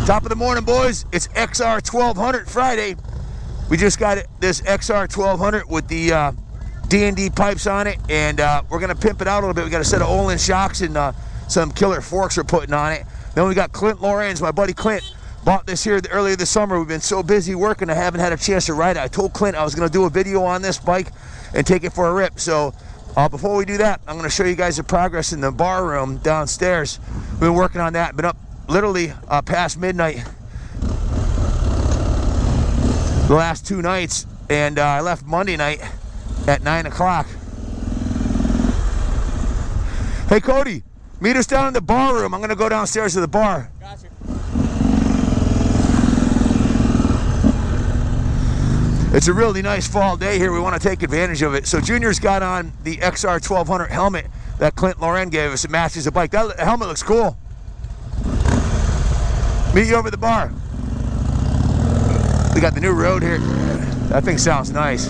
Top of the morning, boys. It's XR 1200 Friday. We just got this XR 1200 with the D&D pipes on it, and we're going to pimp it out a little bit. We got a set of Olin shocks and some killer forks we're putting on it. Then we got Clint Lorenz, my buddy Clint, bought this here earlier this summer. We've been so busy working, I haven't had a chance to ride it. I told Clint I was going to do a video on this bike and take it for a rip. So before we do that, I'm going to show you guys the progress in the bar room downstairs. We've been working on that. Been up literally past midnight the last 2 nights, and I left Monday night at 9 o'clock. Hey Cody, meet us down in the bar room. I'm gonna go downstairs to the bar. Gotcha. It's a really nice fall day here. We want to take advantage of it. So Junior's got on the XR 1200 helmet that Clint Loren gave us. It matches the bike. That helmet looks cool. Meet you over at the bar. We got the new road here. That thing sounds nice.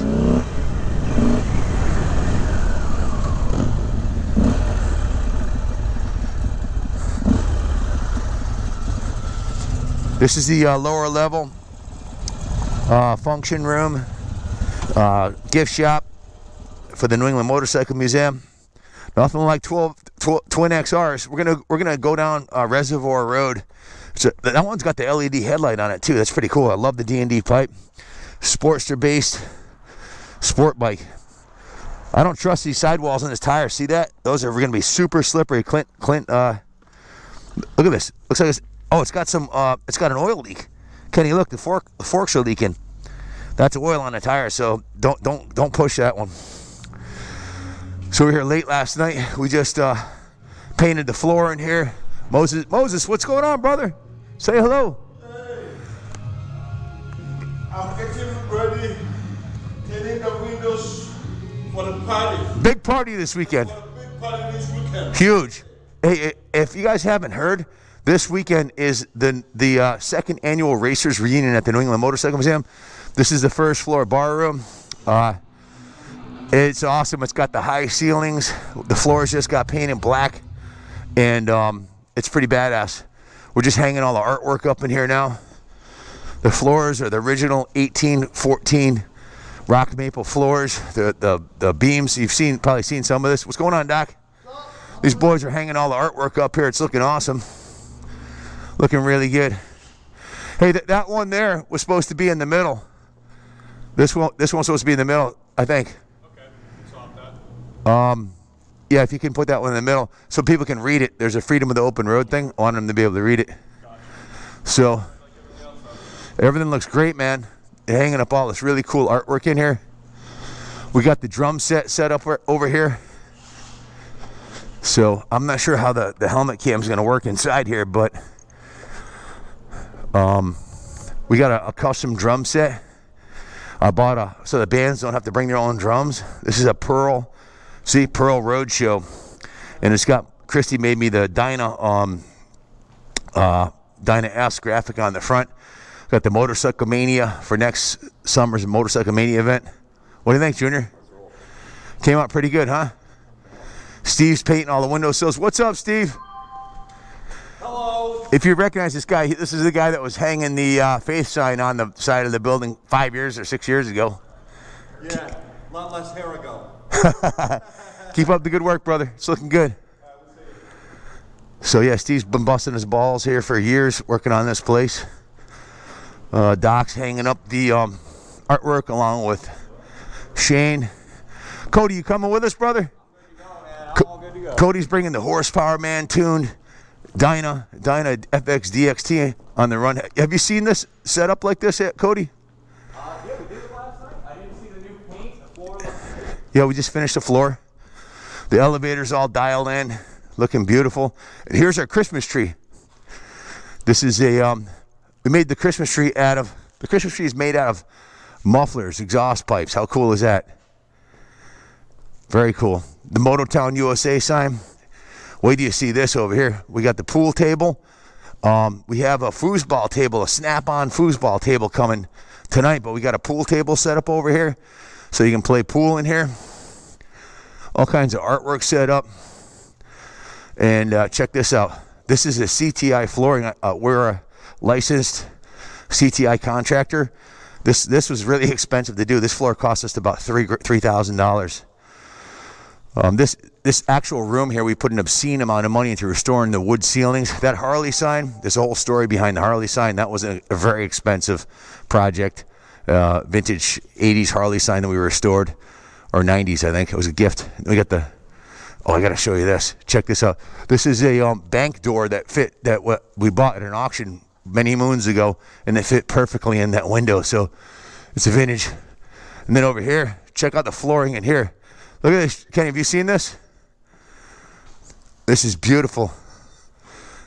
This is the lower level function room, gift shop for the New England Motorcycle Museum. Nothing like 12 twin XRs. We're gonna go down Reservoir Road. So that one's got the LED headlight on it too. That's pretty cool. I love the D&D pipe. Sportster based sport bike. I don't trust these sidewalls on this tire. See that? Those are gonna be super slippery. Clint, look at this. Looks like it's, oh, it's got some. It's got an oil leak. Kenny, look, the forks are leaking. That's oil on the tire. So don't push that one. So we were here late last night. We just painted the floor in here. Moses, what's going on, brother? Say hello. Hey, I'm getting ready, cleaning the windows for the party. Big party this weekend. For a big party this weekend. Huge. Hey, if you guys haven't heard, this weekend is the second annual Racers Reunion at the New England Motorcycle Museum. This is the first floor bar room. It's awesome. It's got the high ceilings. The floors just got painted black, and it's pretty badass. We're just hanging all the artwork up in here now. The floors are the original 1814 rock maple floors. The beams, you've probably seen some of this. What's going on, Doc? These boys are hanging all the artwork up here. It's looking awesome. Looking really good. Hey, that one there was supposed to be in the middle. This one's supposed to be in the middle, I think. Okay, swap that. Yeah, if you can put that one in the middle so people can read it. There's a Freedom of the Open Road thing. I want them to be able to read it. Gotcha. So everything looks great, man. They're hanging up all this really cool artwork in here. We got the drum set up over here. So I'm not sure how the helmet cam is going to work inside here, but we got a custom drum set. I bought so the bands don't have to bring their own drums. This is a Pearl Roadshow, and it's got, Christy made me the Dyna S graphic on the front. Got the Motorcycle Mania for next summer's Motorcycle Mania event. What do you think, Junior? Came out pretty good, huh? Steve's painting all the windowsills. What's up, Steve? Hello. If you recognize this guy, this is the guy that was hanging the faith sign on the side of the building 5 years or 6 years ago. Yeah, a lot less hair ago. Keep up the good work, brother. It's looking good. So yeah, Steve's been busting his balls here for years working on this place. Doc's hanging up the artwork along with Shane. Cody, you coming with us, brother? I'm all good to go. Cody's bringing the Horsepower Man tuned Dyna FX DXT on the run. Have you seen this set up like this yet, Cody? Yeah, we did it last night. I didn't see the new paint. The floor looks good. Yeah, we just finished the floor. The elevator's all dialed in, looking beautiful. And here's our Christmas tree. This is we made the Christmas tree is made out of mufflers, exhaust pipes. How cool is that? Very cool. The Mototown USA sign. Wait till you see this over here. We got the pool table. We have a foosball table, a snap-on foosball table coming tonight, but we got a pool table set up over here so you can play pool in here. All kinds of artwork set up. And check this out. This is a CTI flooring. We're licensed CTI contractor. This was really expensive to do. This floor cost us about $3,000. This actual room here, we put an obscene amount of money into restoring the wood ceilings. That Harley sign, there's a whole story behind the Harley sign. That was a very expensive project. Vintage 80s Harley sign that we restored, or 90s, I think. It was a gift. We got the, oh, I got to show you this. Check this out. This is a bank door that we bought at an auction many moons ago, and it fit perfectly in that window. So it's a vintage. And then over here, check out the flooring in here. Look at this. Kenny, have you seen this? This is beautiful.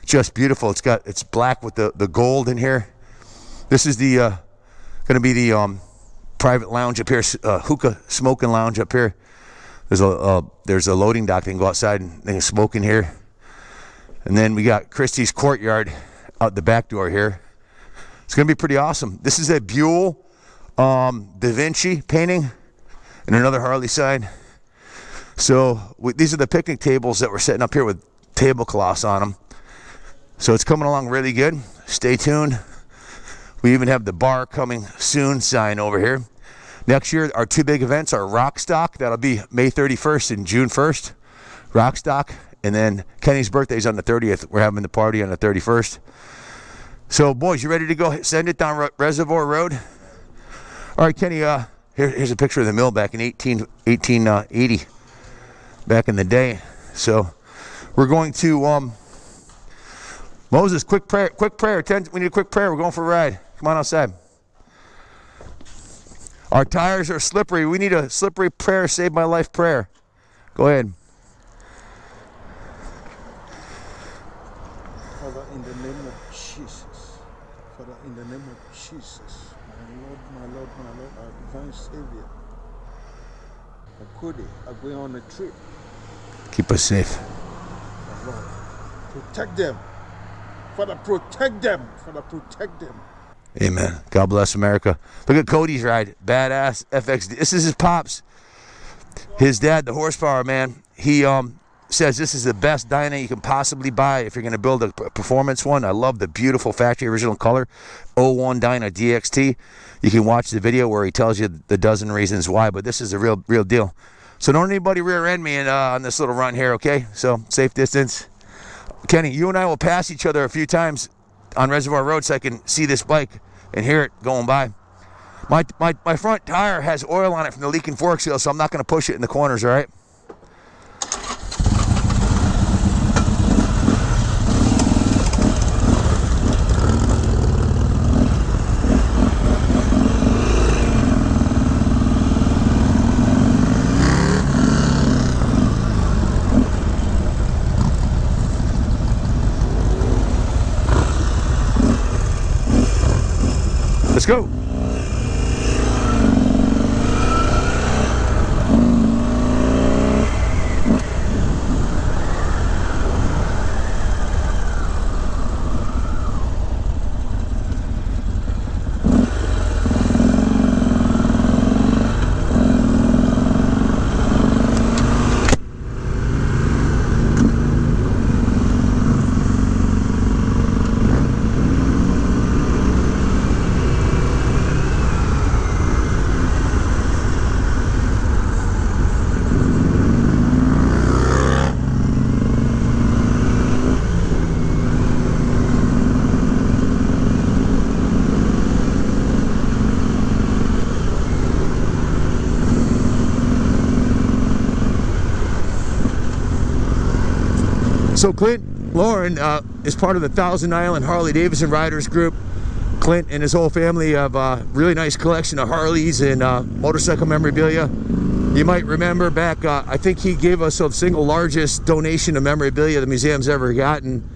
Just beautiful. It's black with the gold in here. This is the going to be the private lounge up here, hookah smoking lounge up here. There's a loading dock. They can go outside and they can smoke in here. And then we got Christie's courtyard out the back door here. It's going to be pretty awesome. This is a Buell Da Vinci painting and another Harley sign. So these are the picnic tables that we're setting up here with tablecloths on them. So it's coming along really good. Stay tuned. We even have the bar coming soon sign over here. Next year, our two big events are Rockstock. That'll be May 31st and June 1st. Rockstock. And then Kenny's birthday's on the 30th. We're having the party on the 31st. So, boys, you ready to go send it down Reservoir Road? All right, Kenny, here's a picture of the mill back in 1880. Back in the day. So we're going to Moses, quick prayer. We need a quick prayer. We're going for a ride. Come on outside. Our tires are slippery. We need a slippery prayer, save my life prayer. Go ahead. Father, in the name of Jesus. Father, in the name of Jesus. My Lord, our divine Savior. Cody are going on a trip. Keep us safe. Lord, protect them. Father, protect them. Father, protect them. Amen. God bless America. Look at Cody's ride. Badass FXD. This is his pops. His dad, the horsepower man, he says this is the best Dyna you can possibly buy if you're going to build a performance one. I love the beautiful factory original color 01 Dyna DXT. You can watch the video where he tells you the dozen reasons why, but this is a real deal. So don't anybody rear end me on this little run here, okay? So safe distance. Kenny, you and I will pass each other a few times on Reservoir Road so I can see this bike and hear it going by. My front tire has oil on it from the leaking fork seal, so I'm not going to push it in the corners, all right? Let's go. So Clint Lauren is part of the Thousand Island Harley Davidson Riders Group. Clint and his whole family have a really nice collection of Harleys and motorcycle memorabilia. You might remember back, I think he gave us the single largest donation of memorabilia the museum's ever gotten.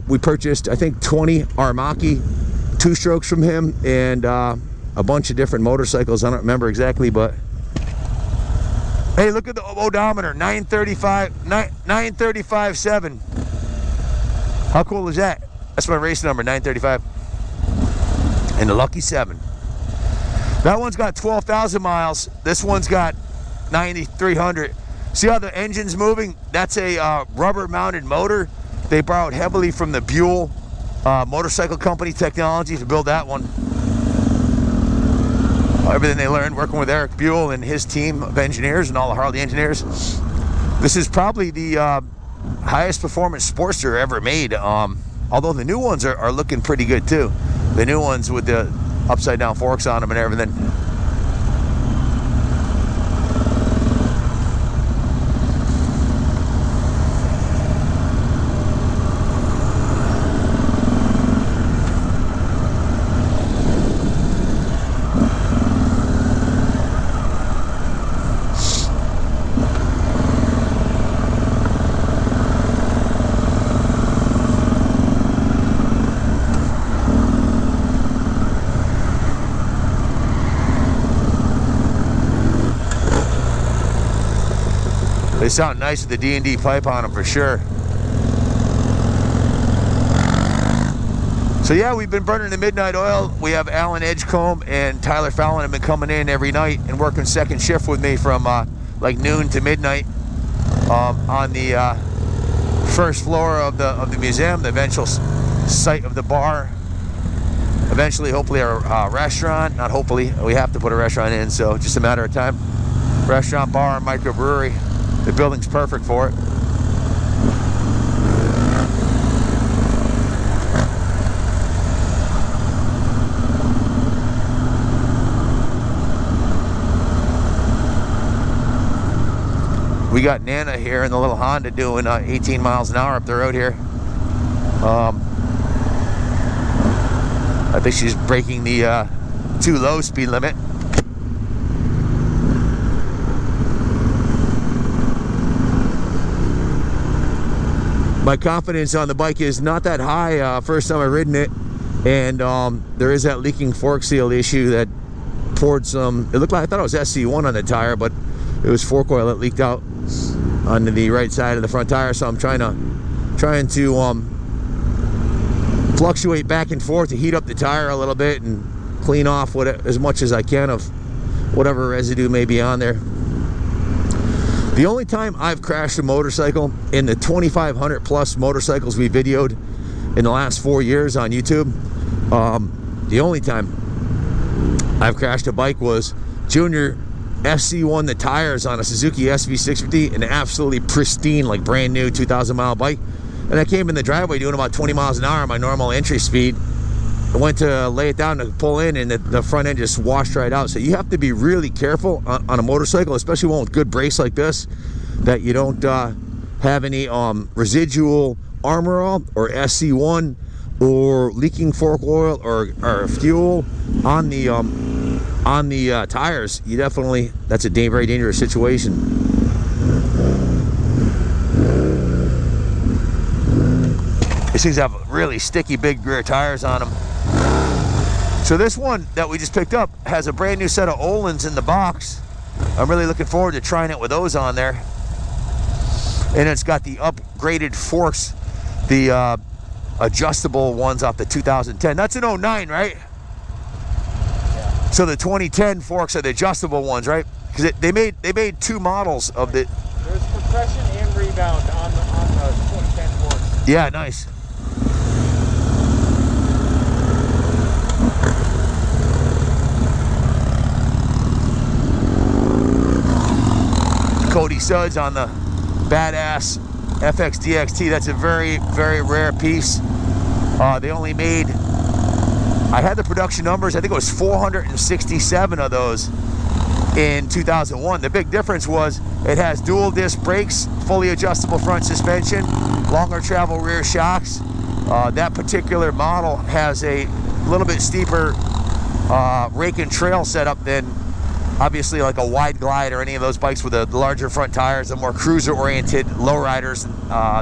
We purchased, I think, 20 Armaki two-strokes from him and a bunch of different motorcycles. I don't remember exactly, but hey, look at the odometer, 935.7. How cool is that? That's my race number, 935. And the lucky 7. That one's got 12,000 miles. This one's got 9,300. See how the engine's moving? That's a rubber-mounted motor. They borrowed heavily from the Buell motorcycle company technology to build that one. Everything they learned working with Eric Buell and his team of engineers and all the Harley engineers. This is probably the highest performance Sportster ever made. Although the new ones are looking pretty good too. The new ones with the upside down forks on them and everything. They sound nice with the D&D pipe on them for sure. So yeah, we've been burning the midnight oil. We have Alan Edgecombe and Tyler Fallon have been coming in every night and working second shift with me from like noon to midnight on the first floor of the museum, the eventual site of the bar. Eventually, hopefully, our restaurant. Not hopefully, we have to put a restaurant in, so just a matter of time. Restaurant, bar, and microbrewery. The building's perfect for it. We got Nana here in the little Honda doing 18 miles an hour up the road here. I think she's breaking the too low speed limit. My confidence on the bike is not that high first time I've ridden it, and there is that leaking fork seal issue that poured some, it looked like, I thought it was SC1 on the tire, but it was fork oil that leaked out onto the right side of the front tire. So I'm trying to fluctuate back and forth to heat up the tire a little bit and clean off as much as I can of whatever residue may be on there. The only time I've crashed a motorcycle in the 2,500 plus motorcycles we videoed in the last 4 years on YouTube, the only time I've crashed a bike was Junior FC1 the tires on a Suzuki SV650, an absolutely pristine, like brand new 2,000 mile bike. And I came in the driveway doing about 20 miles an hour on my normal entry speed. I went to lay it down to pull in, and the front end just washed right out. So you have to be really careful on a motorcycle, especially one with good brakes like this, that you don't have any residual armor oil or SC1 or leaking fork oil or fuel on the tires. You definitely, that's a very dangerous situation. These things have really sticky big rear tires on them. So this one that we just picked up has a brand new set of Öhlins in the box. I'm really looking forward to trying it with those on there. And it's got the upgraded forks, the adjustable ones off the 2010. That's an 09, right? Yeah. So the 2010 forks are the adjustable ones, right? Because they made two models of the. There's compression and rebound on the 2010 forks. Yeah, nice. Cody studs on the badass FX DXT. That's a very, very rare piece. They only made, I had the production numbers, I think it was 467 of those in 2001. The big difference was it has dual disc brakes, fully adjustable front suspension, longer travel rear shocks. That particular model has a little bit steeper rake and trail setup than obviously like a Wide Glide or any of those bikes with the larger front tires, the more cruiser-oriented lowriders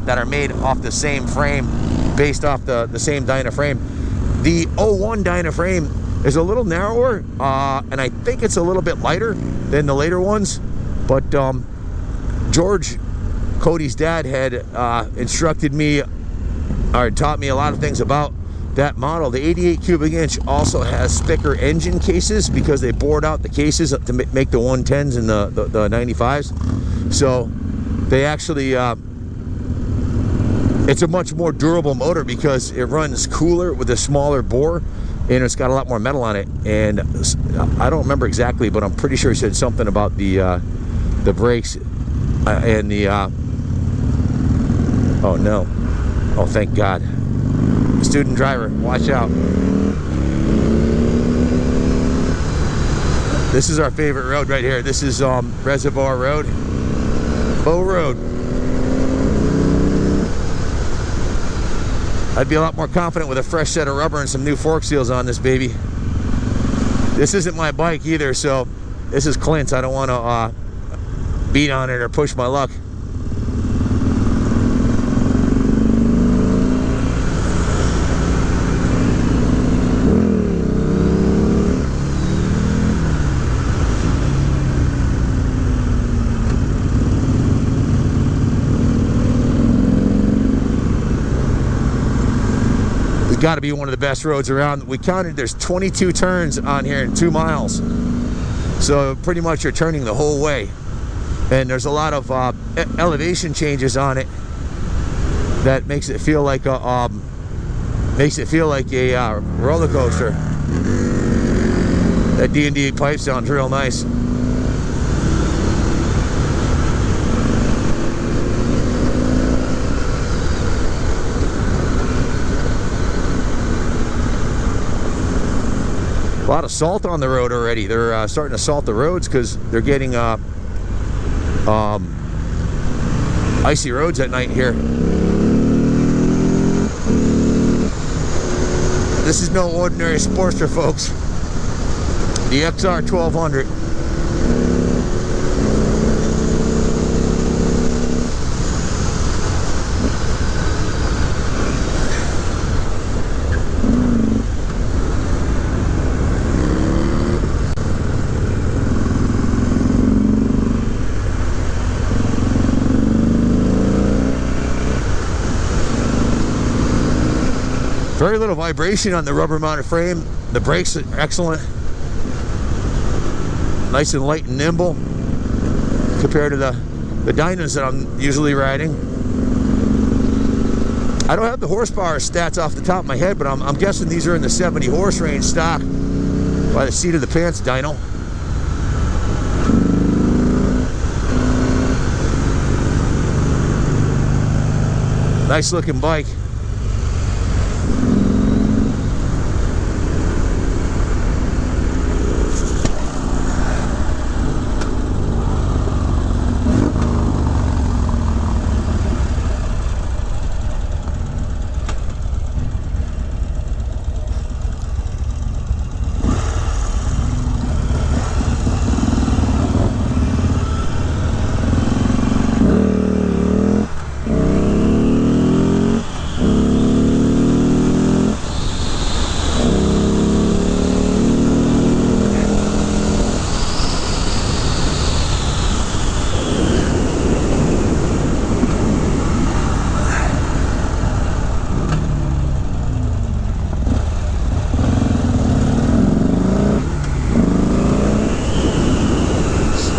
that are made off the same frame, based off the same Dyna frame. The 01 Dyna frame is a little narrower, and I think it's a little bit lighter than the later ones. But George, Cody's dad, had instructed me or taught me a lot of things about that model. The 88 cubic inch also has Spicker engine cases because they bored out the cases to make the 110s and the 95s. So they actually It's a much more durable motor because it runs cooler with a smaller bore, and it's got a lot more metal on it. And I don't remember exactly, but I'm pretty sure he said something about the brakes and the oh no, oh thank God, student driver, watch out. This is our favorite road right here. This is Reservoir Road, Bow Road. I'd be a lot more confident with a fresh set of rubber and some new fork seals on this baby. This isn't my bike either, so this is Clint's. I don't want to beat on it or push my luck. Got to be one of the best roads around. We counted, there's 22 turns on here in 2 miles, so pretty much you're turning the whole way, and there's a lot of elevation changes on it that makes it feel like a roller coaster. That D&D pipe sounds real nice. A lot of salt on the road already. They're starting to salt the roads because they're getting icy roads at night here. This is no ordinary Sportster, folks. The XR 1200. Very little vibration on the rubber mounted frame. The brakes are excellent. Nice and light and nimble compared to the dynos that I'm usually riding. I don't have the horsepower stats off the top of my head, but I'm guessing these are in the 70 horse range stock by the seat of the pants dyno. Nice looking bike.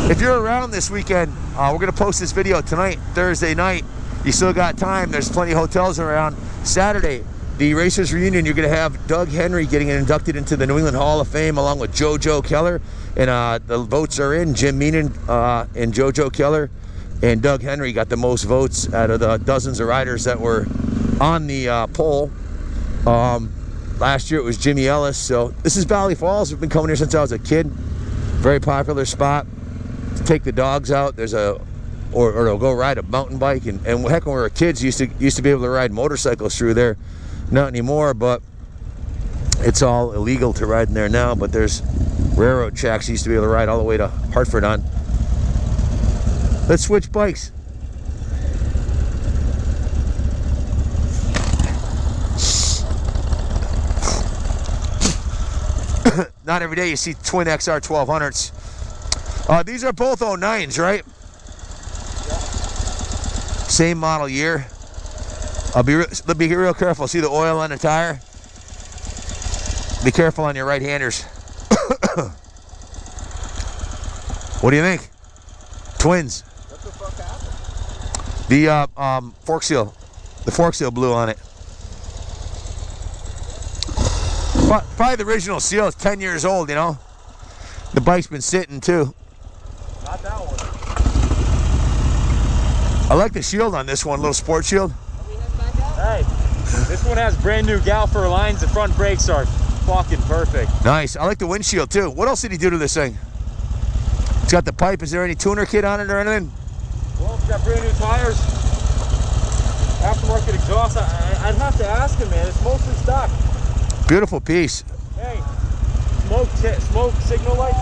If you're around this weekend, we're going to post this video tonight, Thursday night. You still got time. There's plenty of hotels around. Saturday, the Racers Reunion, you're going to have Doug Henry getting inducted into the New England Hall of Fame along with JoJo Keller. And the votes are in. Jim Meenan and JoJo Keller and Doug Henry got the most votes out of the dozens of riders that were on the poll. Last year it was Jimmy Ellis. So this is Valley Falls. We've been coming here since I was a kid. Very popular spot. Take the dogs out. There's or they'll go ride a mountain bike, and heck, when we were kids, used to be able to ride motorcycles through there. Not anymore, but it's all illegal to ride in there now. But there's railroad tracks you used to be able to ride all the way to Hartford on. Let's switch bikes. Not every day you see twin XR 1200s. These are both 09s, right? Yeah. Same model year. Be real careful. See the oil on the tire? Be careful on your right-handers. What do you think? Twins. What the fuck happened? The fork seal The fork seal blew on it. Probably the original seal is 10 years old, you know. The bike's been sitting too. Not that one. I like the shield on this one, little sport shield. Hey, this one has brand new Galfer lines. The front brakes are fucking perfect. Nice. I like the windshield too. What else did he do to this thing? It's got the pipe. Is there any tuner kit on it or anything? Well, it's got brand new tires. Aftermarket exhaust. I'd have to ask him, man. It's mostly stock. Beautiful piece. Hey, smoke signal light.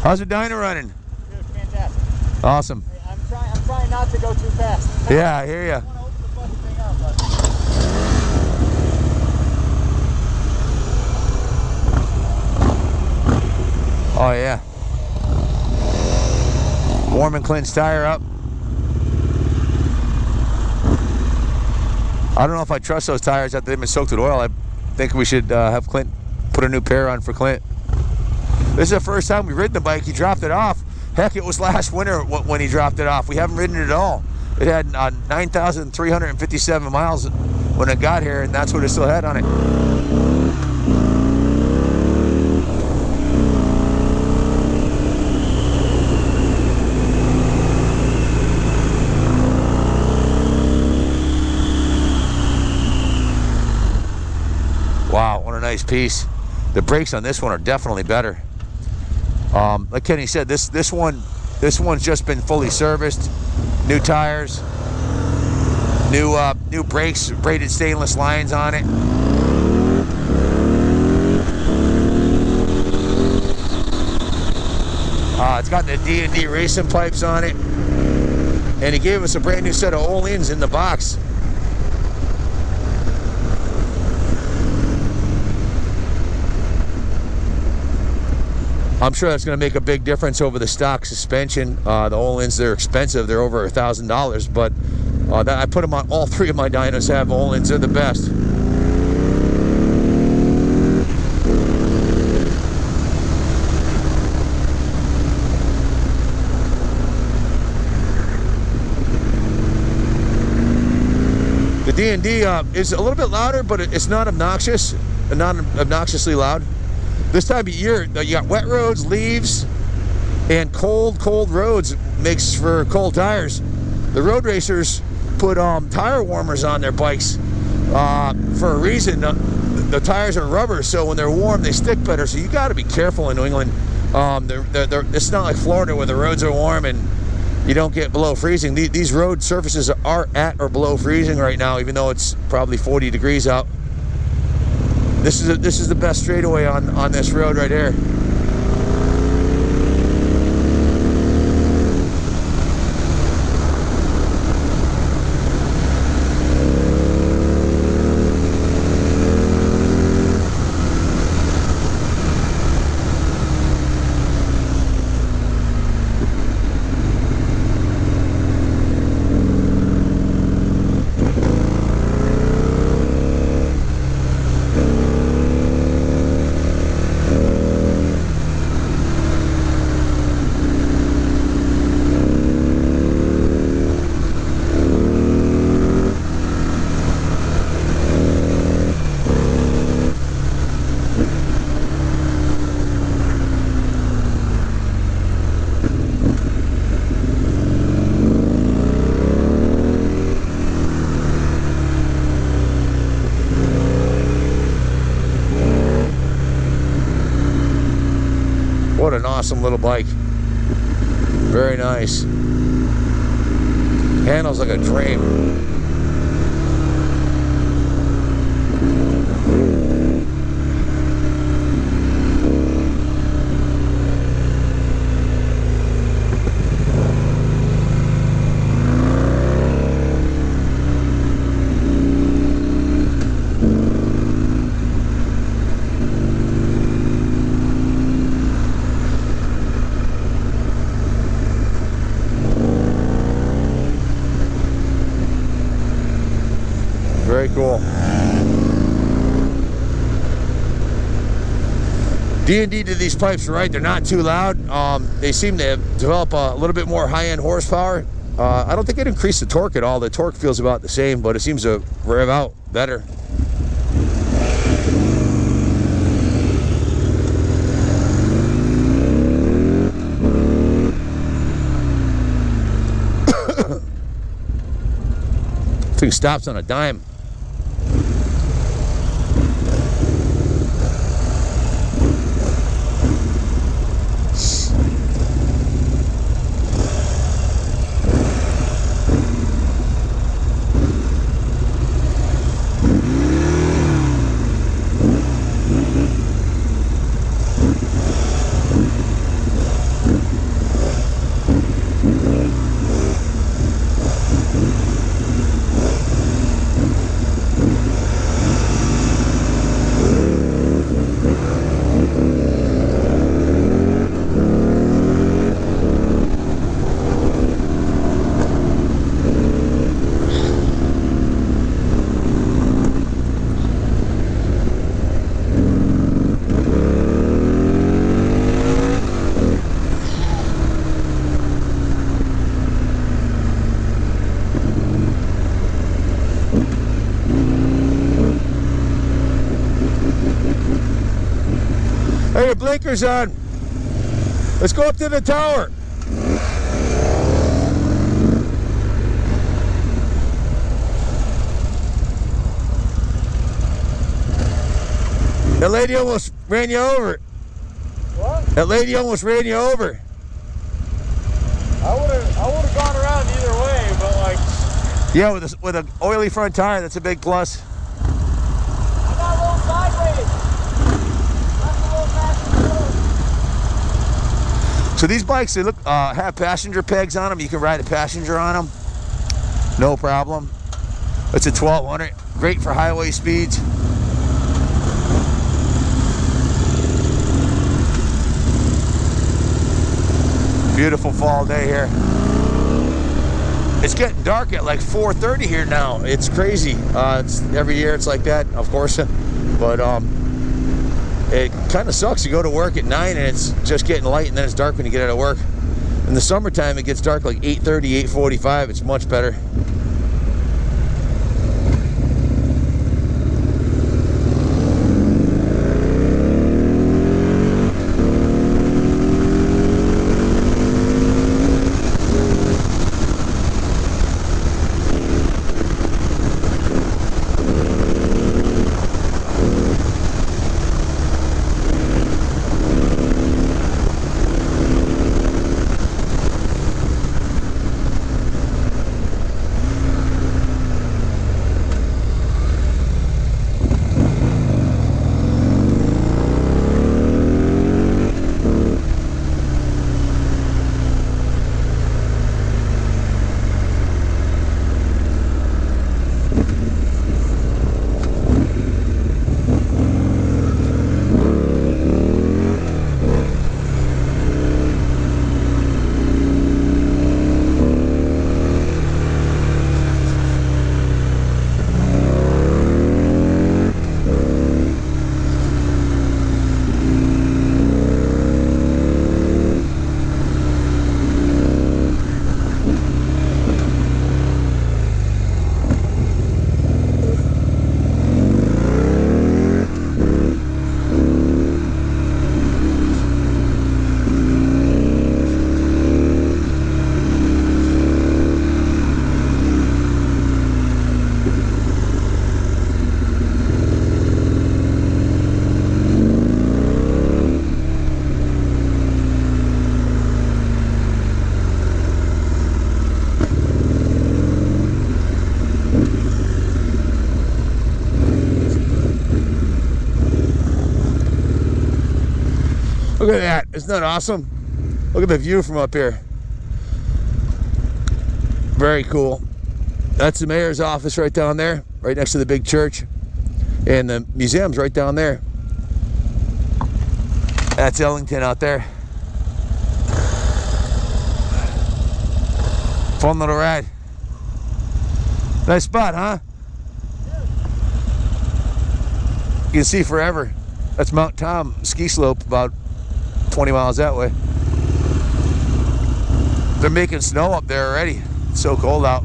How's the dyno running? Dude, fantastic. Awesome. Hey, I'm trying not to go too fast. Yeah, I hear ya. I want to open the fucking thing up, but... Oh yeah. Warm and cleanse tire up. I don't know if I trust those tires after they've been soaked with oil. I think we should have Clint put a new pair on for Clint. This is the first time we've ridden the bike. He dropped it off. Heck, it was last winter when he dropped it off. We haven't ridden it at all. It had 9,357 miles when it got here, and that's what it still had on it. Wow, what a nice piece. The brakes on this one are definitely better. Like Kenny said, this one's just been fully serviced. New tires, new brakes, braided stainless lines on it. It's got the D&D racing pipes on it, and he gave us a brand new set of Öhlins in the box. I'm sure that's going to make a big difference over the stock suspension. The Öhlins, they're expensive. They're over $1,000, but I put them on. All three of my dynos have Öhlins. They're the best. The D&D is a little bit louder, but it's not obnoxious, not obnoxiously loud. This time of year, you got wet roads, leaves, and cold roads makes for cold tires. The road racers put tire warmers on their bikes for a reason. The tires are rubber, so when they're warm, they stick better. So you got to be careful in New England. It's not like Florida where the roads are warm and you don't get below freezing. These road surfaces are at or below freezing right now, even though it's probably 40 degrees out. This is the best straightaway on this road right here. What an awesome little bike. Very nice. Handles like a dream. Very cool. D&D did these pipes right. They're not too loud. They seem to develop a little bit more high-end horsepower I don't think it increased the torque at all. The torque feels about the same, but it seems to rev out better. Thing stops on a dime. Hey, your blinker's on. Let's go up to the tower. That lady almost ran you over. What? That lady almost ran you over. I would have gone around either way, but like. Yeah, with an oily front tire, that's a big plus. I got a little sideways. That's a little passenger. So these bikes, they look have passenger pegs on them. You can ride a passenger on them, no problem. It's a 1200, great for highway speeds. Beautiful fall day here. It's getting dark at like 4:30 here now. It's crazy. It's every year it's like that, of course. But it kind of sucks. You go to work at 9 and it's just getting light, and then it's dark when you get out of work. In the summertime, it gets dark like 8:30, 8:45. It's much better. Look at that. Isn't that awesome? Look at the view from up here. Very cool. That's the mayor's office right down there, right next to the big church. And the museum's right down there. That's Ellington out there. Fun little ride. Nice spot, huh? You can see forever. That's Mount Tom ski slope, about 20 miles that way. They're making snow up there already. It's so cold out.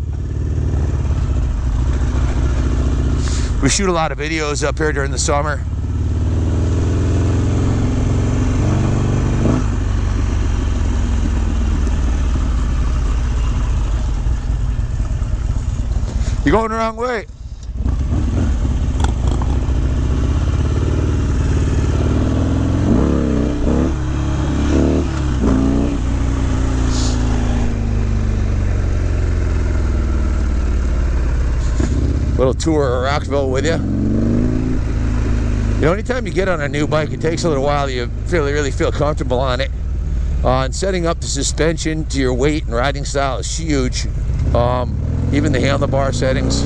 We shoot a lot of videos up here during the summer. You're going the wrong way. Little tour of Rockville with you. You know, anytime you get on a new bike, it takes a little while. You really feel comfortable on it. And setting up the suspension to your weight and riding style is huge. Even the handlebar settings.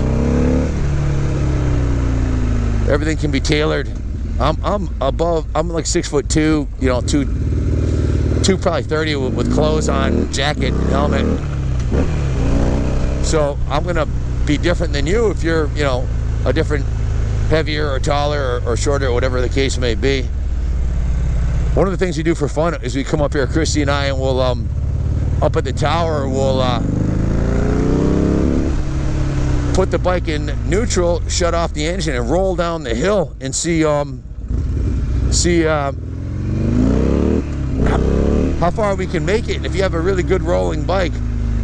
Everything can be tailored. I'm like 6'2", you know, two probably 30 with clothes on, jacket, and helmet. So I'm gonna be different than you if you're, you know, a different, heavier or taller or shorter or whatever the case may be. One of the things we do for fun is we come up here, Christy and I, and we'll up at the tower, we'll put the bike in neutral, shut off the engine, and roll down the hill and see how far we can make it. And if you have a really good rolling bike,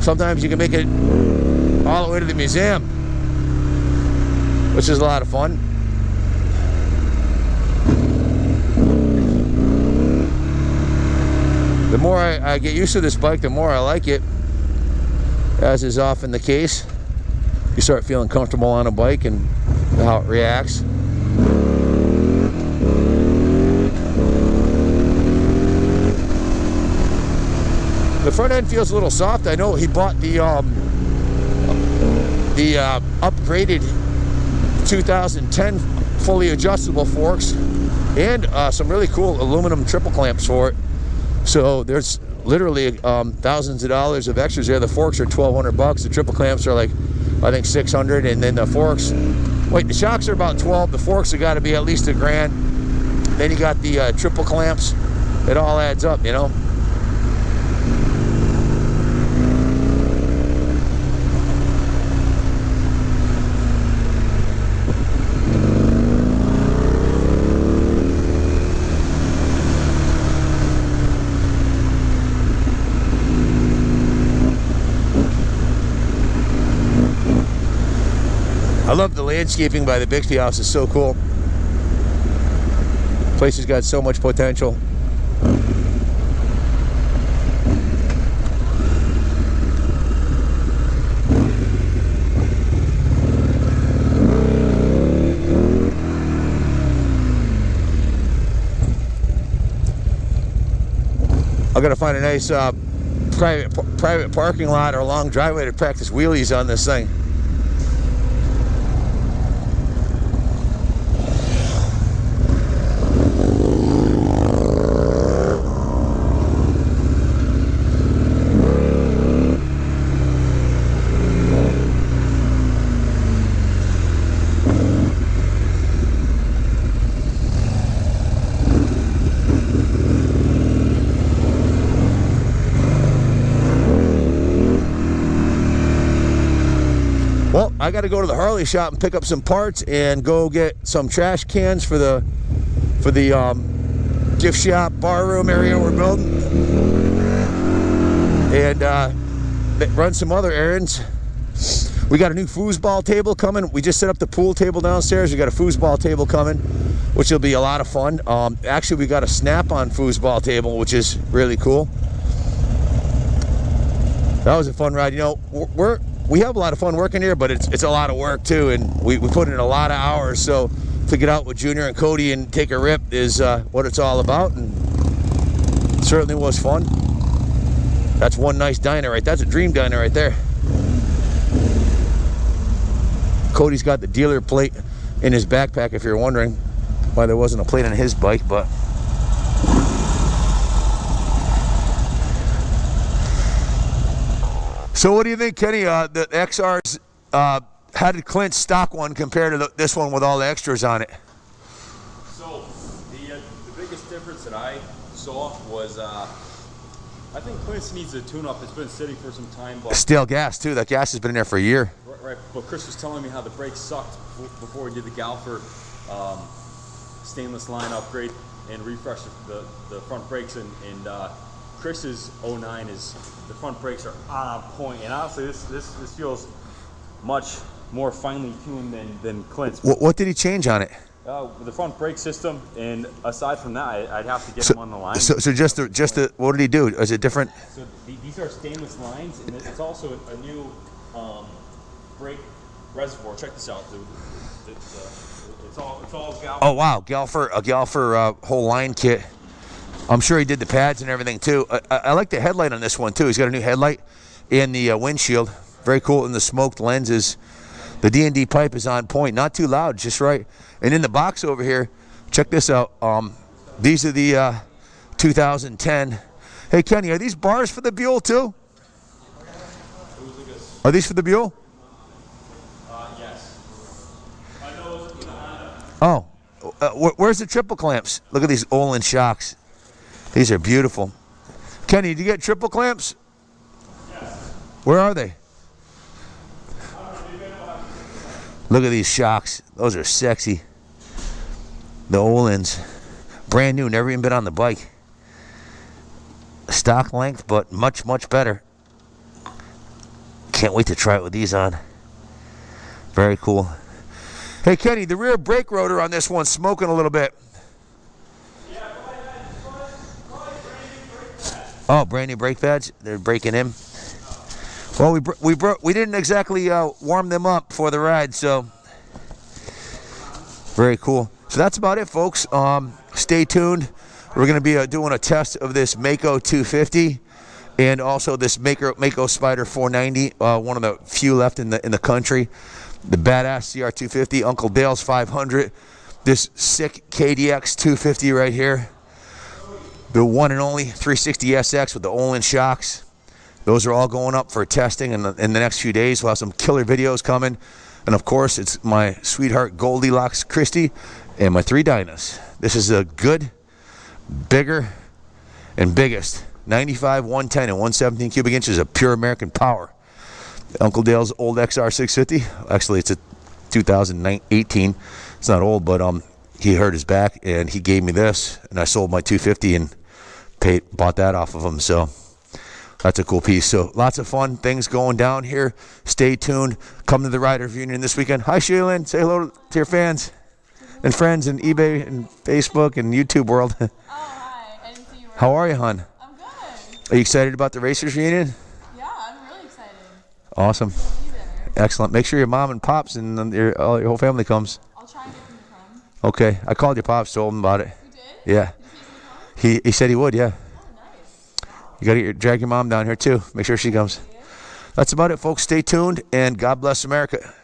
sometimes you can make it all the way to the museum, which is a lot of fun. The more I get used to this bike, the more I like it, as is often the case. You start feeling comfortable on a bike and how it reacts. The front end feels a little soft. I know he bought the upgraded 2010 fully adjustable forks and some really cool aluminum triple clamps for it. So there's literally thousands of dollars of extras there. The forks are $1,200. The triple clamps are like, I think, $600, and then the forks. Wait, the shocks are about $12. The forks have got to be at least $1,000. Then you got the triple clamps. It all adds up, you know. I love the landscaping by the Bixby House. It's so cool. Place has got so much potential. I'm gonna find a nice private parking lot or a long driveway to practice wheelies on this thing. Well, I got to go to the Harley shop and pick up some parts and go get some trash cans for the gift shop bar room area we're building, and run some other errands. We got a new foosball table coming. We just set up the pool table downstairs. We got a foosball table coming, which will be a lot of fun. Actually, we got a snap-on foosball table, which is really cool. That was a fun ride. You know, we have a lot of fun working here, but it's a lot of work too, and we put in a lot of hours. So to get out with Junior and Cody and take a rip is what it's all about, and it certainly was fun. That's one nice diner right. That's a dream diner right there. Cody's got the dealer plate in his backpack, if you're wondering why there wasn't a plate on his bike, but so what do you think, Kenny? The XR's how did Clint's stock one compare to this one with all the extras on it? So the biggest difference that I saw was I think Clint's needs a tune-up. It's been sitting for some time, but Stale gas too. That gas has been in there for a year. right. But Chris was telling me how the brakes sucked before we did the Galfer stainless line upgrade and refresh the front brakes. And Chris's 09 is the front brakes are on point. And honestly, this feels much more finely tuned than Clint's. What did he change on it? The front brake system, and aside from that, I'd have to get him on the line. So just the what did he do? Is it different? So these are stainless lines, and it's also a new brake reservoir. Check this out, dude. It's all Galfer. Oh wow, a Galfer whole line kit. I'm sure he did the pads and everything too. I like the headlight on this one too. He's got a new headlight and the windshield. Very cool. And the smoked lenses. The D&D pipe is on point. Not too loud, just right. And in the box over here, check this out. These are the 2010. Hey Kenny, are these bars for the Buell too? Are these for the Buell? Yes. I know it's for the Honda. Oh, where's the triple clamps? Look at these Olin shocks. These are beautiful. Kenny, did you get triple clamps? Yes. Where are they? Look at these shocks. Those are sexy. The Olins. Brand new, never even been on the bike. Stock length, but much, much better. Can't wait to try it with these on. Very cool. Hey Kenny, the rear brake rotor on this one's smoking a little bit. Oh, brand new brake pads. They're breaking in. Well, we didn't exactly warm them up for the ride, so very cool. So that's about it, folks. Stay tuned. We're going to be doing a test of this Mako 250 and also this Mako Spider 490, one of the few left in the country. The badass CR250, Uncle Dale's 500. This sick KDX 250 right here. The one and only 360SX with the Olin shocks. Those are all going up for testing in the next few days. We'll have some killer videos coming. And of course, it's my sweetheart Goldilocks Christie and my 3 Dynas. This is a good, bigger, and biggest 95, 110, and 117 cubic inches of pure American power. Uncle Dale's old XR 650. Actually, it's a 2018. It's not old, but he hurt his back, and he gave me this, and I sold my 250 and bought that off of him. So that's a cool piece. So lots of fun things going down here. Stay tuned. Come to the Riders Reunion this weekend. Hi, Shaylin. Say hello to your fans and friends in eBay and Facebook and YouTube world. Oh, hi. I didn't see you were. How are you, hon? I'm good. Are you excited about the Racers Reunion? Yeah, I'm really excited. Awesome. To be there. Excellent. Make sure your mom and pops and all your whole family comes. I'll try and get them to come. Okay. I called your pops, told him about it. You did? Yeah. Did he say he's gonna come? He said he would, yeah. Oh, nice. You got to drag your mom down here, too. Make sure she comes. That's about it, folks. Stay tuned, and God bless America.